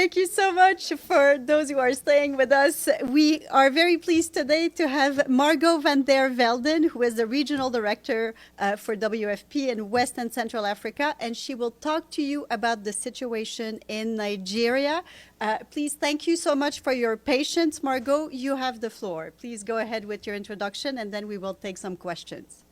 Thank you so much for those who are staying with us. We are very pleased today to have Margotvandervelden, who is the Regional Director for WFP in West and Central Africa, and she will talk to you about the situation in Nigeria. Please, thank you so much for your patience. Margot, you have the floor. Please go ahead with your introduction, and then we will take some questions.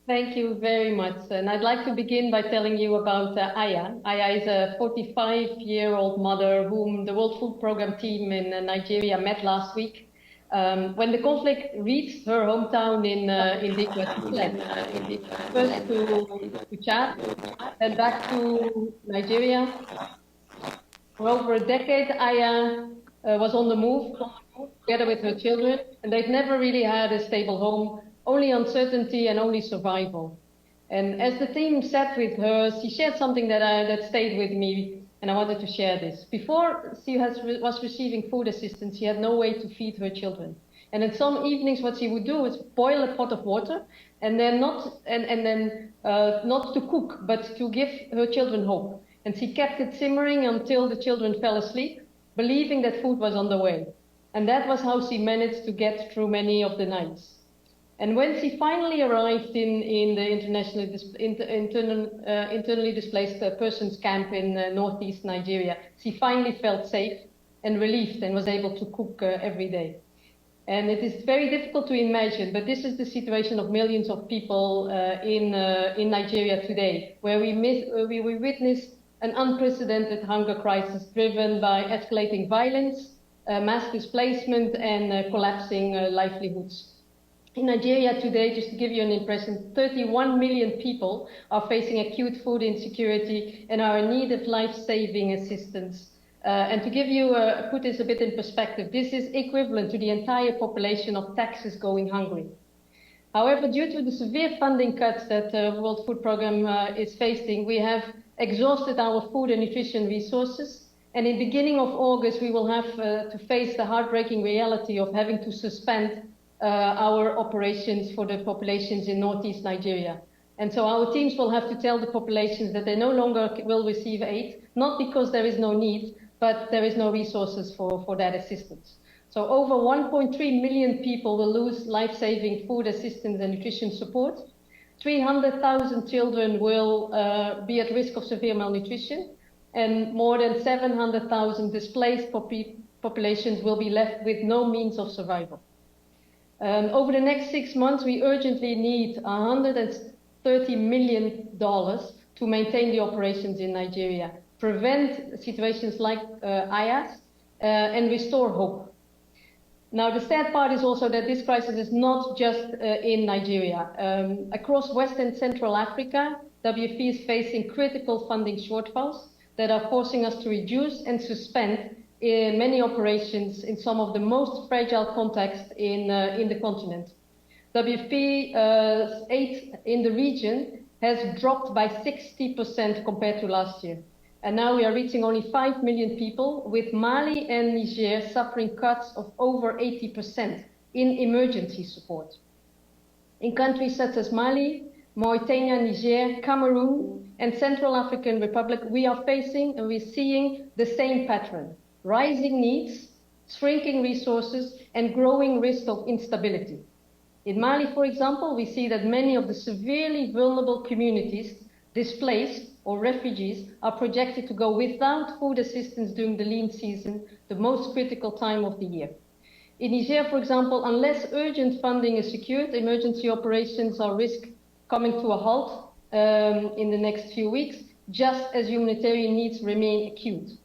Thank you very much. And I'd like to begin by telling you about Aya. Aya is a 45-year-old mother whom the World Food Programme team in Nigeria met last week. When the conflict reached her hometown in the first to Chad, then back to Nigeria. For over a decade, Aya was on the move together with her children, and they've never really had a stable home. Only uncertainty and only survival. And as the team sat with her, she shared something that stayed with me, and I wanted to share this. Before she was receiving food assistance, she had no way to feed her children. And in some evenings, what she would do is boil a pot of water, and then not to cook, but to give her children hope. And she kept it simmering until the children fell asleep, believing that food was on the way. And that was how she managed to get through many of the nights. And when she finally arrived in the internally displaced persons camp in northeast Nigeria, she finally felt safe and relieved and was able to cook every day. And it is very difficult to imagine, but this is the situation of millions of people in Nigeria today, where we witness an unprecedented hunger crisis driven by escalating violence, mass displacement, and collapsing livelihoods. In Nigeria today, just to give you an impression, 31 million people are facing acute food insecurity and are in need of life-saving assistance. And to give you, put this a bit in perspective, this is equivalent to the entire population of Texas going hungry. However, due to the severe funding cuts that the World Food Programme is facing, we have exhausted our food and nutrition resources. And in the beginning of August, we will have to face the heartbreaking reality of having to suspend our operations for the populations in northeast Nigeria. And so our teams will have to tell the populations that they no longer will receive aid, not because there is no need, but there is no resources for that assistance. So over 1.3 million people will lose life-saving food assistance and nutrition support. 300,000 children will be at risk of severe malnutrition, and more than 700,000 displaced populations will be left with no means of survival. Over the next 6 months, we urgently need $130 million to maintain the operations in Nigeria, prevent situations like Aya's, and restore hope. Now, the sad part is also that this crisis is not just in Nigeria. Across West and Central Africa, WFP is facing critical funding shortfalls that are forcing us to reduce and suspend many operations in some of the most fragile contexts in the continent. WFP aid in the region has dropped by 60% compared to last year. And now we are reaching only 5 million people, with Mali and Niger suffering cuts of over 80% in emergency support. In countries such as Mali, Mauritania, Niger, Cameroon, and Central African Republic, we are facing and we're seeing the same pattern: rising needs, shrinking resources, and growing risk of instability. In Mali, for example, we see that many of the severely vulnerable communities, displaced or refugees, are projected to go without food assistance during the lean season, the most critical time of the year. In Niger, for example, unless urgent funding is secured, emergency operations are risk coming to a halt in the next few weeks, just as humanitarian needs remain acute.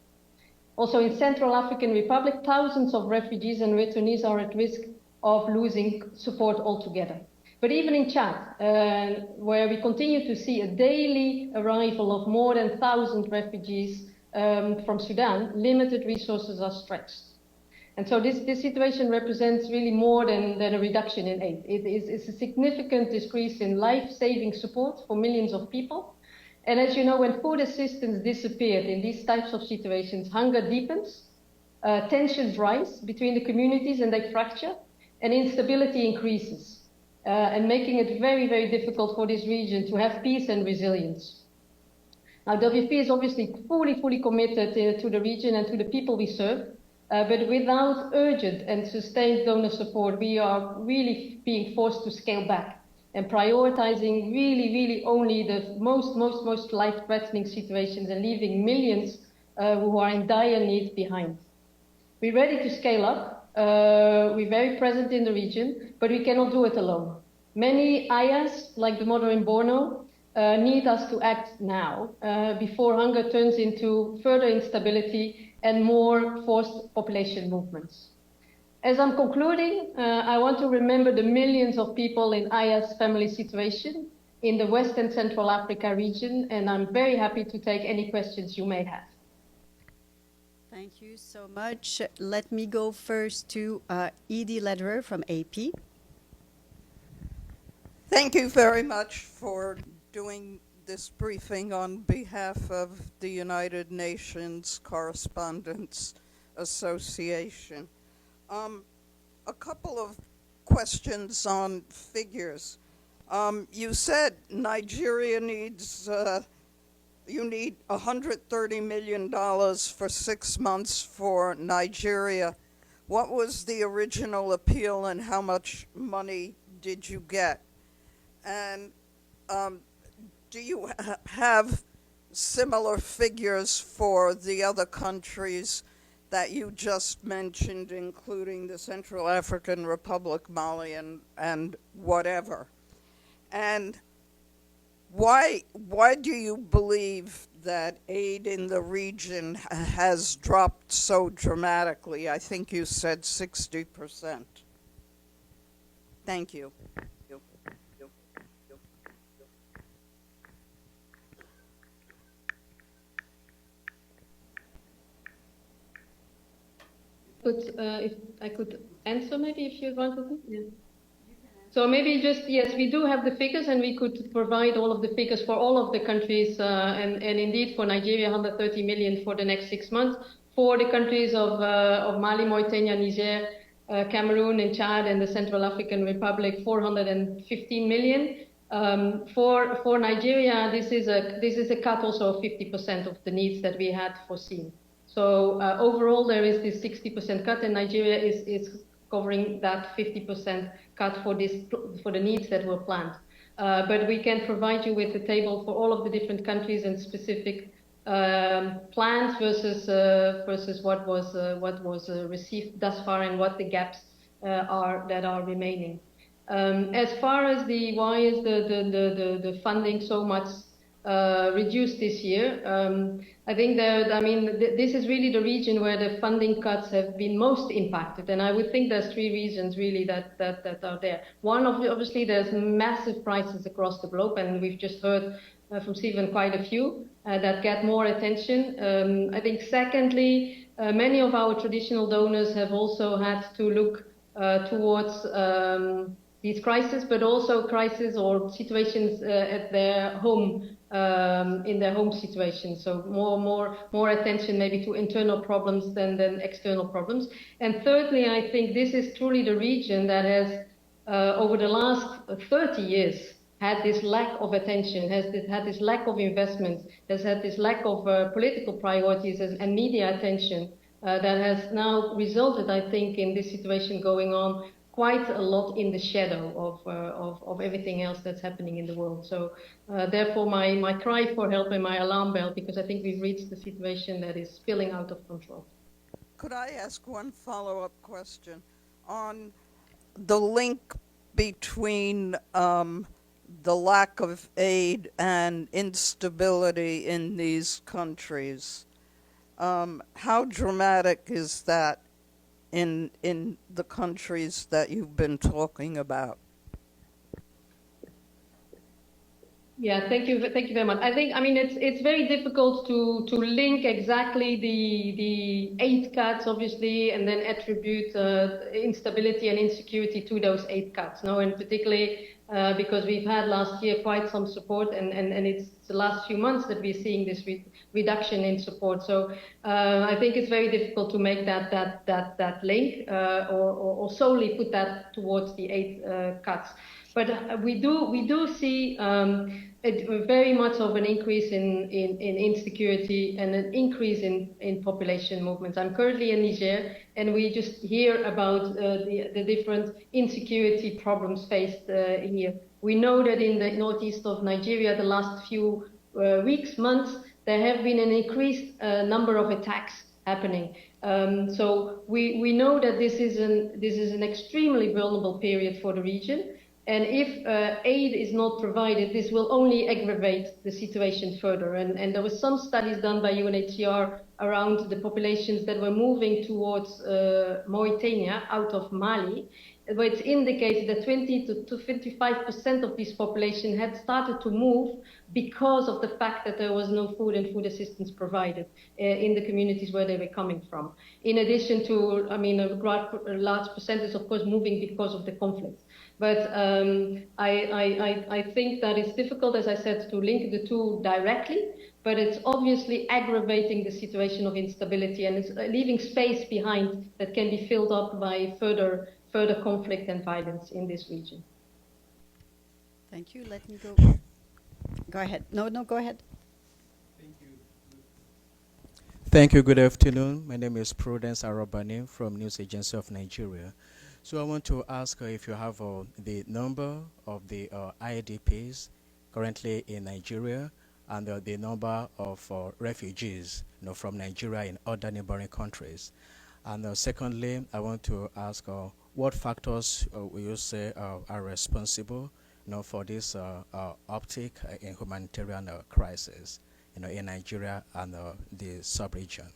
Also in Central African Republic, thousands of refugees and returnees are at risk of losing support altogether. But even in Chad, where we continue to see a daily arrival of more than 1,000 refugees from Sudan, limited resources are stretched. And so this situation represents really more than a reduction in aid. It's a significant decrease in life-saving support for millions of people. And as you know, when food assistance disappeared in these types of situations, hunger deepens, tensions rise between the communities and they fracture, and instability increases, and making it very, very difficult for this region to have peace and resilience. Now, WFP is obviously fully committed to the region and to the people we serve, but without urgent and sustained donor support, we are really being forced to scale back and prioritizing really only the most life-threatening situations and leaving millions who are in dire need behind. We're ready to scale up. We're very present in the region, but we cannot do it alone. Many ayahs, like the mother in Borno, need us to act now before hunger turns into further instability and more forced population movements. As I'm concluding, I want to remember the millions of people in Aya's family situation in the West and Central Africa region, and I'm very happy to take any questions you may have. Thank you so much. Let me go first to Edie Lederer from AP. Thank you very much for doing this briefing on behalf of the United Nations Correspondents Association. A couple of questions on figures. You said Nigeria needs, you need $130 million for 6 months for Nigeria. What was the original appeal and how much money did you get? And do you have similar figures for the other countries that you just mentioned, including the Central African Republic, Mali, and whatever? And why do you believe that aid in the region has dropped so dramatically? I think you said 60%. Thank you. If I could answer, maybe, if you want to. Yeah. So maybe just, yes, we do have the figures, and we could provide all of the figures for all of the countries, and indeed for Nigeria, 130 million for the next 6 months. For the countries of Mali, Mauritania, Niger, Cameroon, and Chad, and the Central African Republic, 415 million. For Nigeria, this is a cut also of 50% of the needs that we had foreseen. So overall, there is this 60% cut, and Nigeria is covering that 50% cut for the needs that were planned. But we can provide you with a table for all of the different countries and specific plans versus what was received thus far and what the gaps are remaining. As far as why is the funding so much reduced this year? I think this is really the region where the funding cuts have been most impacted, and I would think there's 3 reasons really that are there. One, obviously, there's massive prices across the globe, and we've just heard from Stephen quite a few that get more attention. I think secondly, many of our traditional donors have also had to look towards these crises, but also crises or situations at their home, in their home situation. So more attention maybe to internal problems than external problems. And thirdly, I think this is truly the region that has, over the last 30 years, had this lack of attention, had this lack of investment, has had this lack of political priorities and media attention that has now resulted, I think, in this situation going on quite a lot in the shadow of everything else that's happening in the world. So therefore my cry for help and my alarm bell, because I think we've reached a situation that is spilling out of control. Could I ask one follow-up question on the link between the lack of aid and instability in these countries? How dramatic is that in the countries that you've been talking about? Yeah, thank you very much. I mean, it's very difficult to link exactly the aid cuts, obviously, and then attribute instability and insecurity to those aid cuts. No, and particularly because we've had last year quite some support, and it's the last few months that we're seeing this reduction in support. So I think it's very difficult to make that link or solely put that towards the aid cuts. But we do see very much of an increase in insecurity and an increase in population movements. I'm currently in Niger, and we just hear about the different insecurity problems faced here. We know that in the northeast of Nigeria, the last few weeks, months, there have been an increased number of attacks happening. So we know that this is an extremely vulnerable period for the region. And if aid is not provided, this will only aggravate the situation further. And there were some studies done by UNHCR around the populations that were moving towards Mauritania out of Mali, where it indicated that 20 to 55% of this population had started to move because of the fact that there was no food and food assistance provided in the communities where they were coming from. In addition to, I mean, a large percentage, of course, moving because of the conflict. But I think that it's difficult, as I said, to link the two directly, but it's obviously aggravating the situation of instability, and it's leaving space behind that can be filled up by further conflict and violence in this region. Thank you. Let me go. Go ahead. No, go ahead. Thank you. Good afternoon. My name is Prudence Arobani from News Agency of Nigeria. So I want to ask if you have the number of the IDPs currently in Nigeria and the number of refugees from Nigeria in other neighboring countries. And secondly, I want to ask what factors will you say are responsible for this uptick in humanitarian crisis in Nigeria and the sub-region?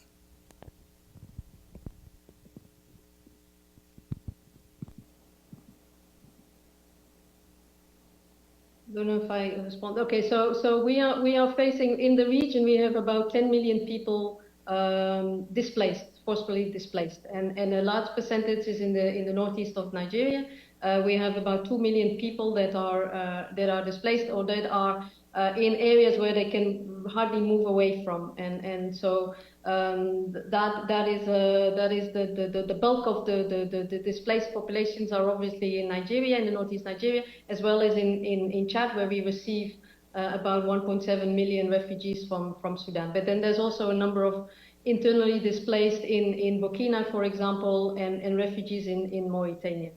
I don't know if I respond. Okay, so we are facing, in the region, we have about 10 million people displaced, forcefully displaced, and a large percentage is in the northeast of Nigeria. We have about 2 million people that are displaced or that are in areas where they can hardly move away from, and so that is the bulk of the displaced populations are obviously in Nigeria, in the northeast Nigeria, as well as in Chad, where we receive about 1.7 million refugees from Sudan. But then there's also a number of internally displaced in Burkina, for example, and refugees in Mauritania.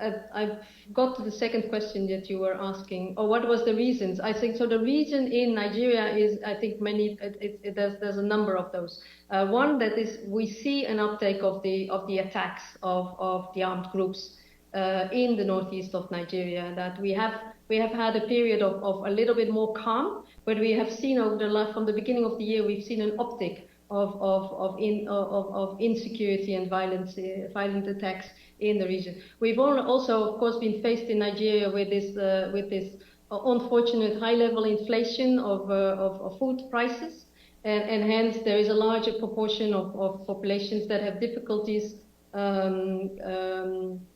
I got to the second question that you were asking. Oh, what was the reasons? I think so. The reason in Nigeria is, I think there's a number of those. One that is, we see an uptake of the attacks of the armed groups in the northeast of Nigeria. That we have had a period of a little bit more calm, but we have seen from the beginning of the year, we've seen an uptick of insecurity and violent attacks in the region. We've also, of course, been faced in Nigeria with this unfortunate high-level inflation of food prices, and hence there is a larger proportion of populations that have difficulties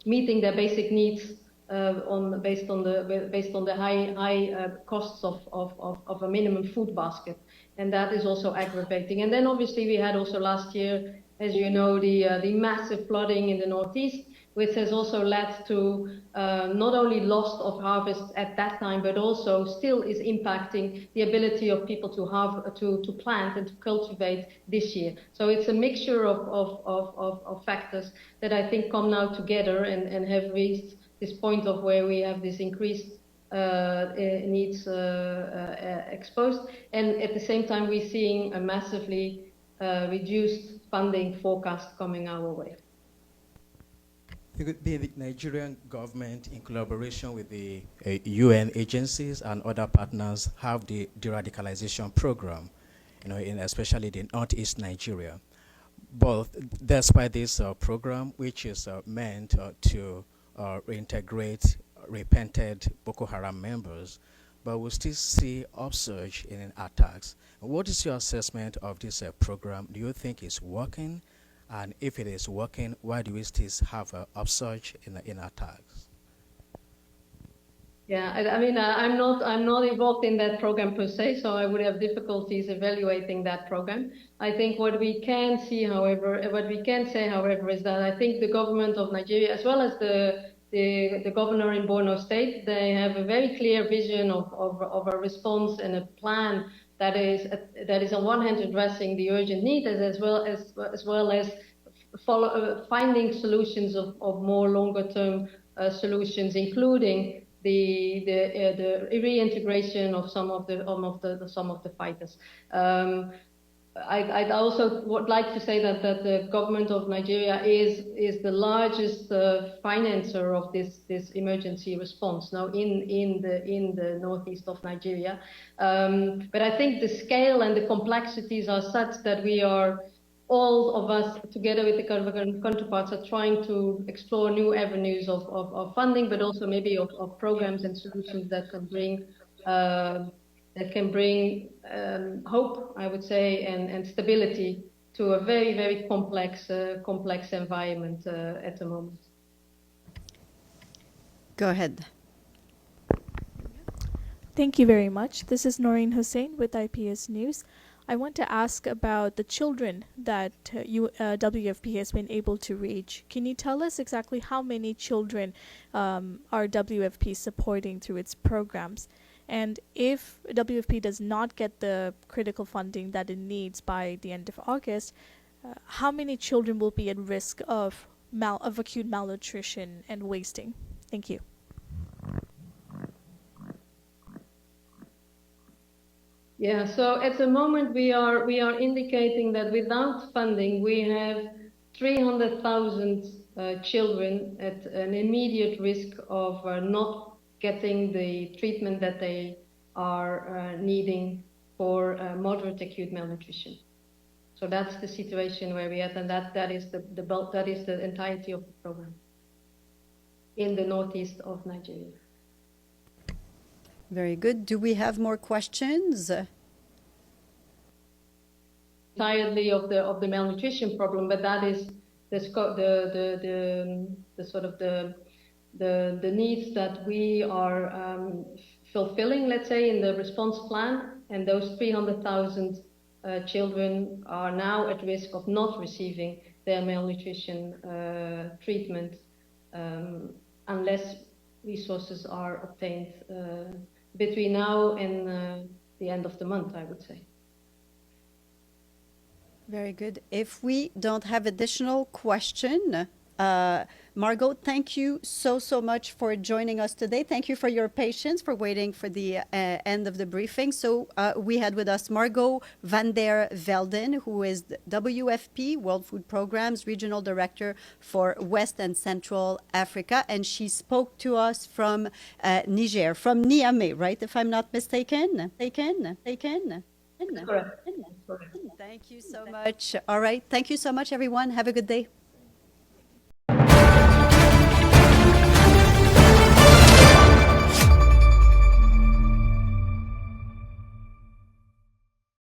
meeting their basic needs based on the high costs of a minimum food basket, and that is also aggravating. And then obviously we had also last year, as you know, the massive flooding in the northeast, which has also led to not only loss of harvests at that time, but also still is impacting the ability of people to plant and to cultivate this year. So it's a mixture of factors that I think come now together and have reached this point of where we have this increased needs exposed, and at the same time we're seeing a massively reduced funding forecast coming our way. The Nigerian government, in collaboration with the UN agencies and other partners, have the de-radicalization program, especially in northeast Nigeria. But despite this program, which is meant to reintegrate repented Boko Haram members, but we still see upsurge in attacks. What is your assessment of this program? Do you think it's working? And if it is working, why do we still have an upsurge in attacks? Yeah, I mean, I'm not involved in that program per se, so I would have difficulties evaluating that program. I think what we can say, however, is that I think the government of Nigeria, as well as the the governor in Borno State, they have a very clear vision of a response and a plan that is on one hand addressing the urgent need as well as finding solutions of more longer term solutions, including the reintegration of some of the fighters. I'd also would like to say that the government of Nigeria is the largest financer of this emergency response now in the northeast of Nigeria. But I think the scale and the complexities are such that we are, all of us together with the counterparts, are trying to explore new avenues of funding, but also maybe of programs and solutions that can bring hope, I would say, and stability to a very, very complex environment at the moment. Go ahead. Thank you very much. This is Noreen Hussein with IPS News. I want to ask about the children that WFP has been able to reach. Can you tell us exactly how many children are WFP supporting through its programs? And if WFP does not get the critical funding that it needs by the end of August, how many children will be at risk of acute malnutrition and wasting? Thank you. Yeah, so at the moment we are indicating that without funding we have 300,000 children at an immediate risk of not getting the treatment that they are needing for moderate acute malnutrition. So that's the situation where we are, and that is the bulk, that is the entirety of the program in the northeast of Nigeria. Very good. Do we have more questions? Entirely of the malnutrition problem, but that is the sort of the needs that we are fulfilling, let's say, in the response plan, and those 300,000 children are now at risk of not receiving their malnutrition treatment unless resources are obtained between now and the end of the month, I would say. Very good. If we don't have additional question, Margot, thank you so much for joining us today. Thank you for your patience, for waiting for the end of the briefing. So we had with us Margot vandervelden, who is the WFP, World Food Programme's Regional Director for West and Central Africa. And she spoke to us from Niger, from Niamey, right, if I'm not mistaken? Correct. Thank you so much. All right. Thank you so much, everyone. Have a good day.